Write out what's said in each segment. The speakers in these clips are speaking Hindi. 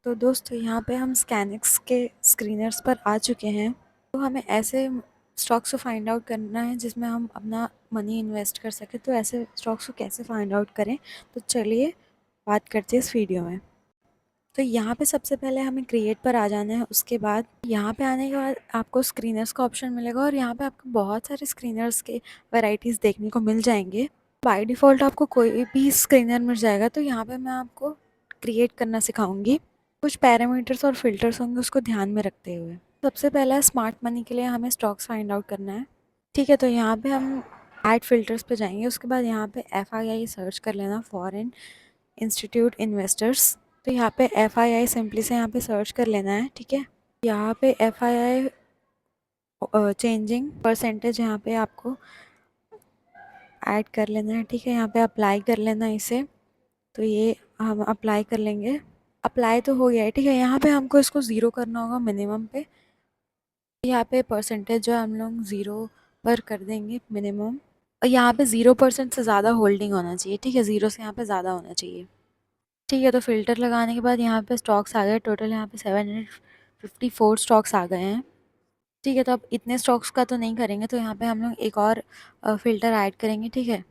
तो दोस्तों यहाँ पे हम स्कैनिक्स के स्क्रीनर्स पर आ चुके हैं। तो हमें ऐसे स्टॉक्स को फाइंड आउट करना है जिसमें हम अपना मनी इन्वेस्ट कर सकें। तो ऐसे स्टॉक्स को कैसे फाइंड आउट करें, तो चलिए बात करते हैं इस वीडियो में। तो यहाँ पे सबसे पहले हमें क्रिएट पर आ जाना है। उसके बाद यहाँ पे आने के बाद आपको स्क्रीनर्स का ऑप्शन मिलेगा और यहाँ पे आपको बहुत सारे स्क्रीनर्स के वैरायटीज़ देखने को मिल जाएंगे। बाय डिफ़ॉल्ट आपको कोई भी स्क्रीनर मिल जाएगा। तो यहाँ पे मैं आपको क्रिएट करना सिखाऊंगी। कुछ पैरामीटर्स और फिल्टर्स होंगे, उसको ध्यान में रखते हुए। सबसे पहला स्मार्ट मनी के लिए हमें स्टॉक्स फाइंड आउट करना है। ठीक है, तो यहाँ पे हम ऐड फिल्टर्स पे जाएंगे। उसके बाद यहाँ पे FII सर्च कर लेना, फॉरेन इंस्टीट्यूट इन्वेस्टर्स। तो यहाँ पे FII सिंपली से यहाँ पे सर्च कर लेना है। ठीक है, यहाँ पे FII चेंजिंग परसेंटेज यहाँ पे आपको ऐड कर लेना है। ठीक है, यहाँ पे अप्लाई कर लेना है इसे। तो ये हम अप्लाई कर लेंगे। अप्लाई तो हो गया है। ठीक है, यहाँ पे हमको इसको ज़ीरो करना होगा मिनिमम पे। यहाँ पे परसेंटेज जो हम लोग ज़ीरो पर कर देंगे मिनिमम। और यहाँ पे 0% से ज़्यादा होल्डिंग होना चाहिए। ठीक है, ज़ीरो से यहाँ पे ज़्यादा होना चाहिए। ठीक है, तो फिल्टर लगाने के बाद यहाँ पे स्टॉक्स आ गए। टोटल यहाँ पे 754 स्टॉक्स आ गए हैं। ठीक है, तो अब इतने स्टॉक्स का तो नहीं करेंगे, तो यहाँ पे हम लोग एक और फ़िल्टर ऐड करेंगे। ठीक है,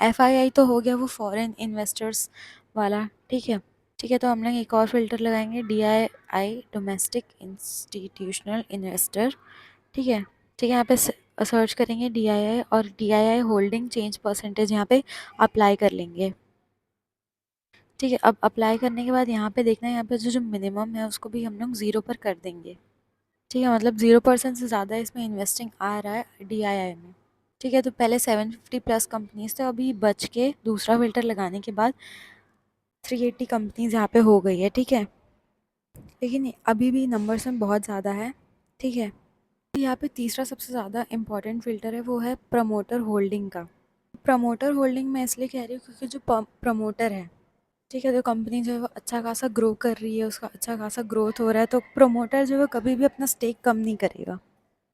FII तो हो गया, वो फॉरेन इन्वेस्टर्स वाला। ठीक है, ठीक है, तो हम लोग एक और फ़िल्टर लगाएंगे, DII डोमेस्टिक इंस्टीट्यूशनल इन्वेस्टर। ठीक है, ठीक है, यहाँ पे सर्च करेंगे DII और DII होल्डिंग चेंज परसेंटेज यहाँ पे अप्लाई कर लेंगे। ठीक है, अब अप्लाई करने के बाद यहाँ पे देखना है, यहाँ पे जो मिनिमम है उसको भी हम लोग 0 पर कर देंगे। ठीक है, मतलब 0% से ज़्यादा इसमें इन्वेस्टिंग आ रहा है DII में। ठीक है, तो पहले 750 प्लस कंपनीज थे, अभी बच के दूसरा फिल्टर लगाने के बाद 380 कंपनीज यहाँ पे हो गई है। ठीक है, लेकिन अभी भी नंबर्स में बहुत ज़्यादा है। ठीक है, यहाँ पे तीसरा सबसे ज़्यादा इम्पॉर्टेंट फ़िल्टर है, वो है प्रमोटर होल्डिंग का। प्रमोटर होल्डिंग मैं इसलिए कह रही हूँ क्योंकि जो प्रमोटर है, ठीक है, तो कंपनी जो है वो अच्छा खासा ग्रो कर रही है, उसका अच्छा खासा ग्रोथ हो रहा है, तो प्रमोटर जो है कभी भी अपना स्टेक कम नहीं करेगा।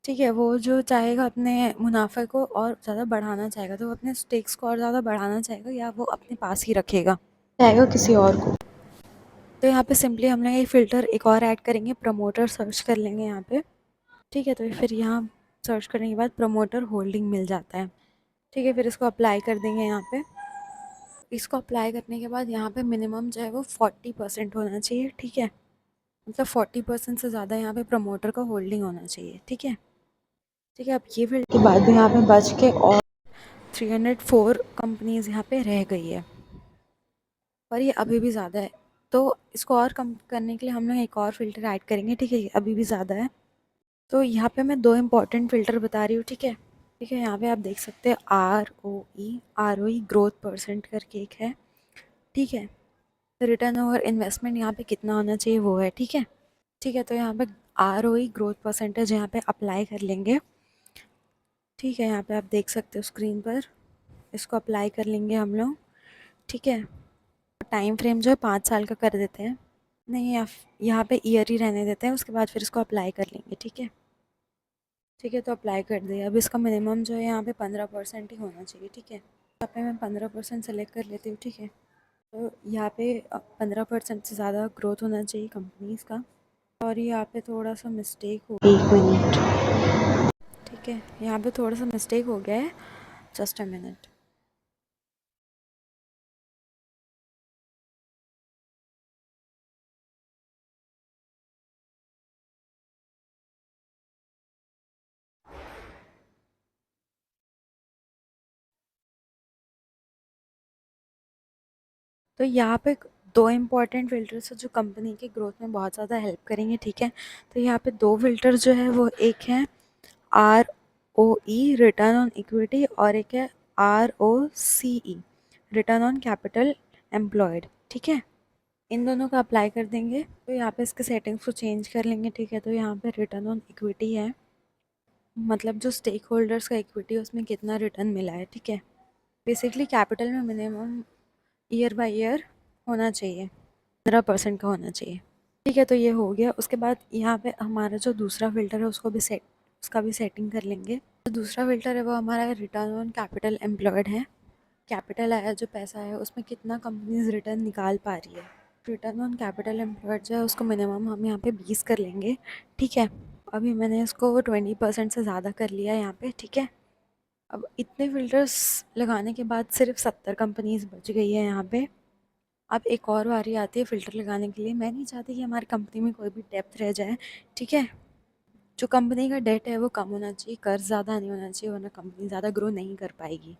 ठीक है, वो जो चाहेगा अपने मुनाफे को और ज़्यादा बढ़ाना चाहेगा, तो वो अपने स्टेक्स को और ज़्यादा बढ़ाना चाहेगा या वो अपने पास ही रखेगा, चाहेगा किसी और को। तो यहाँ पे सिंपली हम लोग एक फ़िल्टर एक और ऐड करेंगे, प्रमोटर सर्च कर लेंगे यहाँ पे। ठीक है, तो फिर यहाँ सर्च करने के बाद प्रमोटर होल्डिंग मिल जाता है। ठीक है, फिर इसको अप्लाई कर देंगे यहाँ पे। इसको अप्लाई करने के बाद यहाँ पे मिनिमम जो है वो 40% होना चाहिए। ठीक है, मतलब 40% से ज़्यादा यहाँ पे प्रमोटर का होल्डिंग होना चाहिए। ठीक है, ठीक है, अब ये फिल्टर के बाद भी यहाँ पे बच के और 304 कंपनीज यहाँ पे रह गई है, पर ये अभी भी ज़्यादा है। तो इसको और कम करने के लिए हम लोग एक और फ़िल्टर ऐड करेंगे। ठीक है, ये अभी भी ज़्यादा है, तो यहाँ पे मैं दो इम्पॉर्टेंट फ़िल्टर बता रही हूँ। ठीक है, ठीक है, यहाँ पे आप देख सकते हैं ROE ग्रोथ परसेंट करके एक है। ठीक है, रिटर्न ओवर इन्वेस्टमेंट यहाँ पे कितना होना चाहिए वो है। ठीक है, ठीक है, तो यहाँ पे ROE ग्रोथ परसेंटेज यहाँ पे अप्लाई कर लेंगे। ठीक है, यहाँ पे आप देख सकते हो स्क्रीन पर, इसको अप्लाई कर लेंगे हम लोग। ठीक है, टाइम फ्रेम जो है 5 साल का कर देते हैं, नहीं या यहाँ पे ईयर ही रहने देते हैं, उसके बाद फिर इसको अप्लाई कर लेंगे। ठीक है, ठीक है, तो अप्लाई कर दिया। अब इसका मिनिमम जो है यहाँ पे 15% ही होना चाहिए। ठीक है, यहाँ पे मैं 15% सेलेक्ट कर लेती हूँ। ठीक है, तो यहाँ पे 15% से ज़्यादा ग्रोथ होना चाहिए कंपनीज़ का। और यहाँ पे थोड़ा सा मिस्टेक हो, 1 मिनट। ठीक है, यहाँ पे थोड़ा सा मिस्टेक हो गया है, जस्ट अ मिनट। तो यहाँ पे दो इम्पॉर्टेंट फ़िल्टर्स है जो कंपनी की ग्रोथ में बहुत ज़्यादा हेल्प करेंगे। ठीक है, तो यहाँ पे दो फिल्टर जो है वो एक है ROE रिटर्न ऑन इक्विटी और एक है ROCE return on capital employed. ठीक है, इन दोनों का अप्लाई कर देंगे। तो यहाँ पे इसके सेटिंग्स को चेंज कर लेंगे। ठीक है, तो यहाँ पे रिटर्न ऑन इक्विटी है, मतलब जो स्टेक होल्डर्स का इक्विटी है उसमें कितना रिटर्न मिला है। ठीक है, बेसिकली कैपिटल में मिनिमम ईयर बाय ईयर होना चाहिए, 15% का होना चाहिए। ठीक है, तो ये हो गया। उसके बाद यहाँ पे हमारा जो दूसरा फ़िल्टर है उसका भी सेटिंग कर लेंगे। जो दूसरा फ़िल्टर है वो हमारा रिटर्न ऑन कैपिटल एम्प्लॉयड है। कैपिटल आया जो पैसा है उसमें कितना कंपनीज रिटर्न निकाल पा रही है। रिटर्न ऑन कैपिटल एम्प्लॉयड जो है उसको मिनिमम हम यहाँ पे 20 कर लेंगे, ठीक है। अभी मैंने इसको 20% से ज़्यादा कर लिया है यहाँ पे, ठीक है। अब इतने फ़िल्टर्स लगाने के बाद सिर्फ 70 कंपनीज बच गई है यहाँ पे। अब एक और बारी आती है फ़िल्टर लगाने के लिए। मैं नहीं चाहती कि हमारी कंपनी में कोई भी डेप्थ रह जाए, ठीक है। जो कंपनी का डेट है वो कम होना चाहिए, कर्ज ज़्यादा नहीं होना चाहिए, वरना कंपनी ज़्यादा ग्रो नहीं कर पाएगी।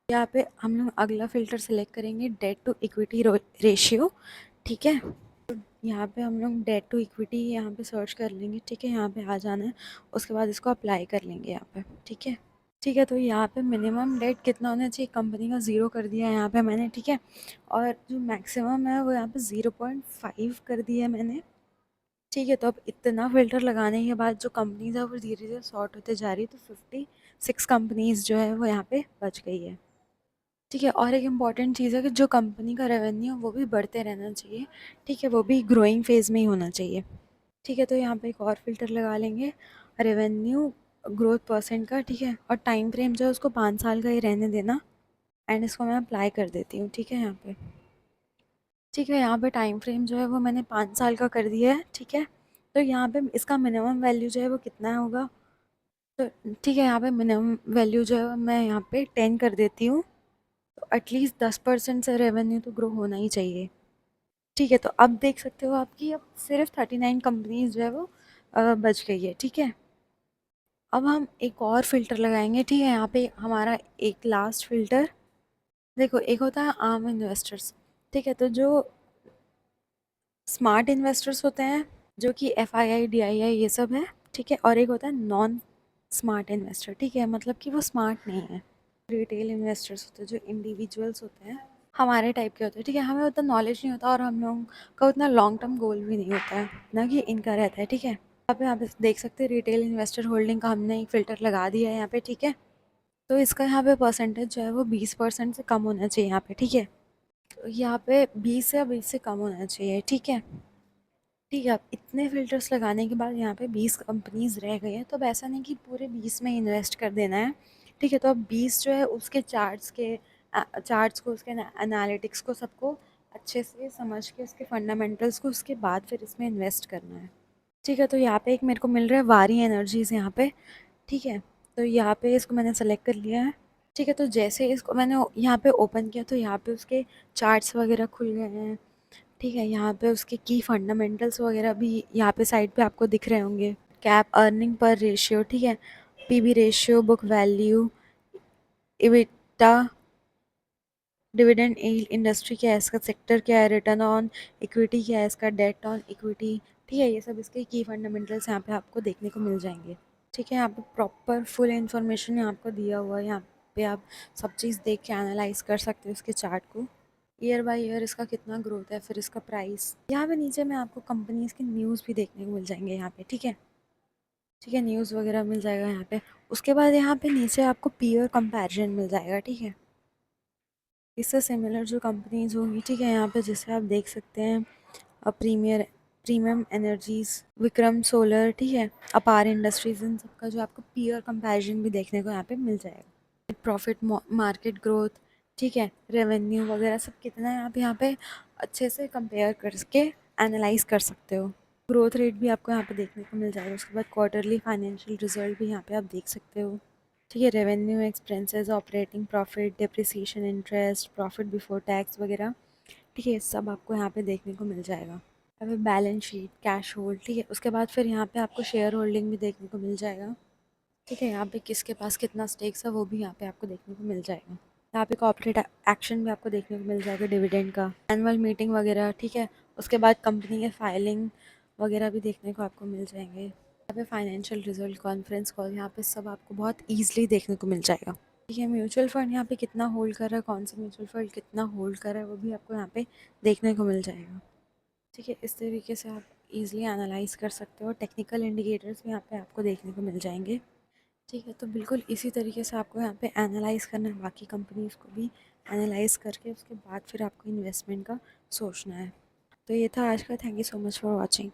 यहाँ पे हम लोग अगला फ़िल्टर सेलेक्ट करेंगे, डेट टू इक्विटी रेशियो, ठीक है। यहाँ पे हम लोग डेट टू इक्विटी यहाँ पे सर्च कर लेंगे, ठीक है। यहाँ पे आ जाना है, उसके बाद इसको अप्लाई कर लेंगे यहाँ पे, ठीक है। ठीक है, तो यहाँ पे मिनिमम डेट कितना होना चाहिए, कंपनी का 0 कर दिया है यहाँ पे मैंने, ठीक है। और जो मैक्सिमम है वो यहाँ पे 0.5 कर दिया है मैंने, ठीक है। तो अब इतना फ़िल्टर लगाने के बाद जो कंपनीज है वो धीरे धीरे सॉर्ट होते जा रही है, तो 56 कंपनीज जो है वो यहाँ पे बच गई है, ठीक है। और एक इम्पॉर्टेंट चीज़ है कि जो कंपनी का रेवेन्यू वो भी बढ़ते रहना चाहिए, ठीक है, वो भी ग्रोइंग फेज़ में ही होना चाहिए, ठीक है। तो यहाँ पे एक और फ़िल्टर लगा लेंगे, रेवेन्यू ग्रोथ परसेंट का, ठीक है। और टाइम फ्रेम जो है उसको 5 साल का ही रहने देना, एंड इसको मैं अप्लाई कर देती हूँ, ठीक है। यहाँ पे ठीक है, यहाँ पे टाइम फ्रेम जो है वो मैंने 5 साल का कर दिया है, ठीक है। तो यहाँ पे इसका मिनिमम वैल्यू जो है वो कितना होगा, तो ठीक है, यहाँ पे मिनिमम वैल्यू जो है मैं यहाँ पे 10 कर देती हूँ। तो एटलीस्ट 10% से रेवेन्यू तो ग्रो होना ही चाहिए, ठीक है। तो अब देख सकते हो आपकी अब सिर्फ 39 कंपनीज जो है वो बच गई है, ठीक है। अब हम एक और फ़िल्टर लगाएंगे, ठीक है। यहाँ पे हमारा एक लास्ट फ़िल्टर देखो, एक होता है आम इन्वेस्टर्स, ठीक है। तो जो स्मार्ट इन्वेस्टर्स होते हैं, जो कि FII DII ये सब है, ठीक है। और एक होता है नॉन स्मार्ट इन्वेस्टर, ठीक है, मतलब कि वो स्मार्ट नहीं है। रिटेल इन्वेस्टर्स होते हैं, जो इंडिविजुअल्स होते हैं, हमारे टाइप के होते हैं, ठीक है। हमें उतना नॉलेज नहीं होता और हम लोगों का उतना लॉन्ग टर्म गोल भी नहीं होता है ना कि इनका रहता है, ठीक है। यहाँ पे देख सकते हैं रिटेल इन्वेस्टर होल्डिंग का हमने एक फ़िल्टर लगा दिया है यहाँ पे, ठीक है। तो इसका यहाँ पे परसेंटेज जो है वो 20% से कम होना चाहिए यहाँ पे, ठीक है। तो यहाँ पे 20 या 20 से कम होना चाहिए, ठीक है। ठीक है, अब इतने फ़िल्टर्स लगाने के बाद यहाँ पे 20 कंपनीज रह गई हैं, तो अब ऐसा नहीं कि पूरे 20 में इन्वेस्ट कर देना है, ठीक है। तो अब 20 जो है उसके चार्ट्स को, उसके एनालिटिक्स को, सबको अच्छे से समझ के, उसके फंडामेंटल्स को, उसके बाद फिर इसमें इन्वेस्ट करना है, ठीक है। तो यहाँ पे एक मेरे को मिल रहा है वारी एनर्जीज़ यहाँ पे, ठीक है। तो यहाँ पे इसको मैंने सेलेक्ट कर लिया है, ठीक है। तो जैसे इसको मैंने यहाँ पे ओपन किया तो यहाँ पे उसके चार्ट्स वगैरह खुल गए हैं, ठीक है। यहाँ पे उसके की फंडामेंटल्स वगैरह भी यहाँ पे साइड पे आपको दिख रहे होंगे। कैप अर्निंग पर रेशियो, ठीक है, PB ratio, book value, EBITDA, dividend yield, industry क्या है इसका, सेक्टर क्या है, रिटर्न ऑन इक्विटी क्या है इसका, डेट ऑन इक्विटी, ठीक है। ये सब इसके की फंडामेंटल्स यहाँ पे आपको देखने को मिल जाएंगे, ठीक है। यहाँ पे प्रॉपर फुल इन्फॉर्मेशन यहाँ आपको दिया हुआ है, यहाँ पे आप सब चीज़ देख के एनालाइज कर सकते हो इसके चार्ट को, ईयर बाय ईयर इसका कितना ग्रोथ है, फिर इसका प्राइस। यहाँ पे नीचे में आपको कंपनीज के न्यूज़ भी देखने को मिल जाएंगे यहाँ पे, ठीक है, ठीक है। न्यूज़ वगैरह मिल जाएगा यहाँ पे। उसके बाद यहाँ पे नीचे आपको पीयर कंपैरिजन मिल जाएगा, ठीक है। इससे सिमिलर जो कंपनीज होंगी, ठीक है, यहाँ पे जैसे आप देख सकते हैं प्रीमियम एनर्जीज, विक्रम सोलर, ठीक है, अपार इंडस्ट्रीज, इन सबका जो आपको पीयर कंपैरिजन भी देखने को यहाँ पे मिल जाएगा। प्रॉफिट मार्केट ग्रोथ, ठीक है, रेवेन्यू वगैरह सब कितना है आप यहाँ पे अच्छे से कंपेयर करके एनालाइज कर सकते हो। ग्रोथ रेट भी आपको यहाँ पे देखने को मिल जाएगा। उसके बाद क्वार्टरली फाइनेंशियल रिजल्ट भी यहाँ पे आप देख सकते हो, ठीक है। Revenue, expenses, operating profit, depreciation, interest, profit before tax वगैरह, ठीक है, सब आपको यहाँ पे देखने को मिल जाएगा। अब बैलेंस शीट, कैश होल्ड, ठीक है। उसके बाद फिर यहाँ पे आपको शेयर होल्डिंग भी देखने को मिल जाएगा, ठीक है। यहाँ पे किसके पास कितना स्टेक्स है वो भी यहाँ पे आपको देखने को मिल जाएगा। यहाँ पे कॉर्पोरेट एक्शन भी आपको देखने को मिल जाएगा, डिविडेंड का, एनुअल मीटिंग वगैरह, ठीक है। उसके बाद कंपनी के फाइलिंग वगैरह भी देखने को आपको मिल जाएंगे। यहाँ पे फाइनेंशियल रिजल्ट, कॉन्फ्रेंस कॉल, यहाँ पे सब आपको बहुत ईजिली देखने को मिल जाएगा, ठीक है। म्यूचुअल फंड यहाँ पे कितना होल्ड कर रहा है, कौन सा म्यूचुअल फंड कितना होल्ड कर रहा है, वो भी आपको यहाँ पे देखने को मिल जाएगा, ठीक है। इस तरीके से आप इजीली एनालाइज कर सकते हो। टेक्निकल इंडिकेटर्स भी यहाँ पे आपको देखने को मिल जाएंगे, ठीक है। तो बिल्कुल इसी तरीके से आपको यहाँ पे एनालाइज करना है, बाकी कंपनीज़ को भी एनालाइज करके उसके बाद फिर आपको इन्वेस्टमेंट का सोचना है। तो ये था आज का। Thank you so much for watching.